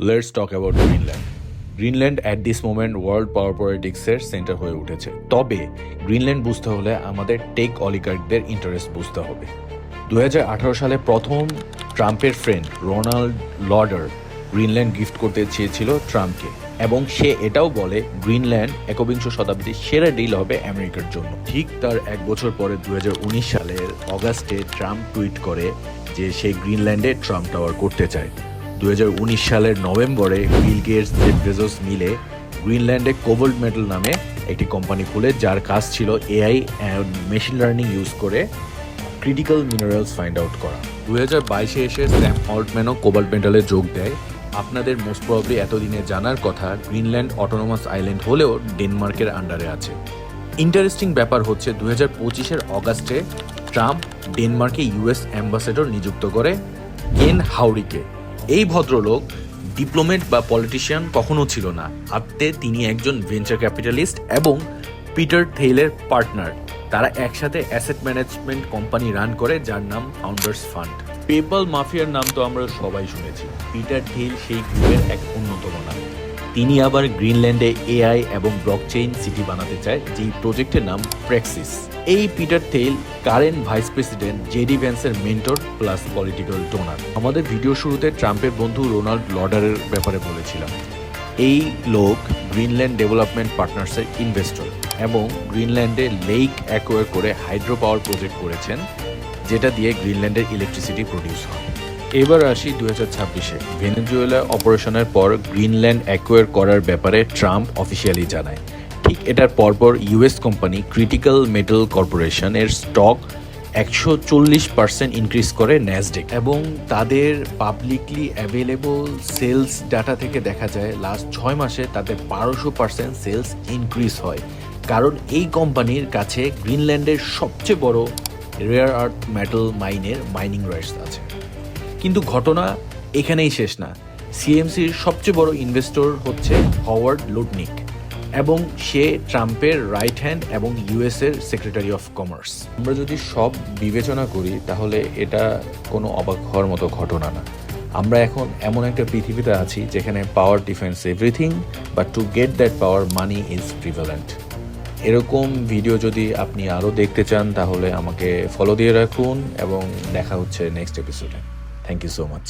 Let's talk about Greenland. Greenland at this moment world power পলিটিক্সের centre হয়ে উঠেছে। তবে গ্রিনল্যান্ড বুঝতে হলে আমাদের টেক অলিগার্কদের ইন্টারেস্ট বুঝতে হবে। 2018 সালে প্রথম ট্রাম্পের friend Ronald Lauder Greenland gift করতে চেয়েছিল ট্রাম্পকে, এবং সে এটাও বলে গ্রিনল্যান্ড একবিংশ শতাব্দীর সেরা ডিল হবে আমেরিকার জন্য। ঠিক তার এক বছর পরে 2019 সালের অগাস্টে ট্রাম্প টুইট করে যে সে গ্রিনল্যান্ডে ট্রাম্প টাওয়ার করতে চায়। 2019 সালের নভেম্বরে বিল গেটস, জেফ বেজোস মিলে গ্রিনল্যান্ডে কোবাল্ট মেটাল নামে একটি কোম্পানি খুলে, যার কাজ ছিল AI and machine learning use করে ক্রিটিক্যাল মিনারেলস ফাইন্ড আউট করা। 2022-এ এসে স্যাম অল্টম্যানও কোবাল্ট মেটালে যোগ দেয়। আপনাদের মোস্ট প্রবাবলি এতদিনে জানার কথা গ্রিনল্যান্ড অটোনোমাস আইল্যান্ড হলেও ডেনমার্কের আন্ডারে আছে। ইন্টারেস্টিং ব্যাপার হচ্ছে 2025-এর অগাস্টে ট্রাম্প ডেনমার্কে ইউএস অ্যাম্বাসেডর নিযুক্ত করে কেন হাউরিকে। এই ভদ্রলোক ডিপ্লোমেট বা পলিটিশিয়ান কখনো ছিল না, আত্মে তিনি একজন ভেঞ্চার ক্যাপিটালিস্ট এবং পিটার থেইলের পার্টনার। তারা একসাথে অ্যাসেট ম্যানেজমেন্ট কোম্পানি রান করে, যার নাম ফাউন্ডার্স ফান্ড। পেপাল মাফিয়ার নাম তো আমরা সবাই শুনেছি, পিটার থেইল সেই গ্রুপের এক অন্যতম নাম। তিনি আবার গ্রিনল্যান্ডে এআই এবং ব্লকচেইন সিটি বানাতে চায়, যেই প্রজেক্টের নাম প্রেক্সিস। এই Peter Thiel current vice president JD ভ্যান্সের মেন্টর প্লাস পলিটিক্যাল ডোনার। আমাদের ভিডিও শুরুতে ট্রাম্পের বন্ধু রোনাল্ড লডারের ব্যাপারে বলেছিলাম। এই লোক গ্রিনল্যান্ড ডেভেলপমেন্ট পার্টনার্সের ইনভেস্টর এবং গ্রিনল্যান্ডে লেক অ্যাকোয়ার করে হাইড্রো পাওয়ার প্রজেক্ট করেছেন, যেটা দিয়ে গ্রিনল্যান্ডের ইলেকট্রিসিটি প্রডিউস হয়। এবার আসি 2026-এ ভেনেজুয়েলা অপারেশনের পর গ্রিনল্যান্ড অ্যাকোয়ার করার ব্যাপারে ট্রাম্প অফিসিয়ালি জানায়। ঠিক এটার পরপর US company critical metal corporation এর স্টক 140% ইনক্রিজ করে ন্যাসডেক, এবং তাদের পাবলিকলি অ্যাভেলেবল সেলস ডাটা থেকে দেখা যায় লাস্ট 6 মাসে তাদের 1200% সেলস ইনক্রিজ হয়। কারণ এই কোম্পানির কাছে গ্রিনল্যান্ডের সবচেয়ে বড় রেয়ার আর্থ মেটাল মাইনের মাইনিং রাইটস আছে। কিন্তু ঘটনা এখানেই শেষ না। সিএমসির সবচেয়ে বড় ইনভেস্টর হচ্ছে হওয়ার্ড লুটনিক, এবং সে ট্রাম্পের রাইট হ্যান্ড এবং ইউএসের সেক্রেটারি অফ কমার্স। আমরা যদি সব বিবেচনা করি তাহলে এটা কোনো অবাক হওয়ার মতো ঘটনা না। আমরা এখন এমন একটা পৃথিবীতে আছি যেখানে power defines everything, but to get that power money is prevalent. এরকম ভিডিও যদি আপনি আরও দেখতে চান তাহলে আমাকে ফলো দিয়ে রাখুন, এবং দেখা হচ্ছে নেক্সট এপিসোডে। Thank you so much.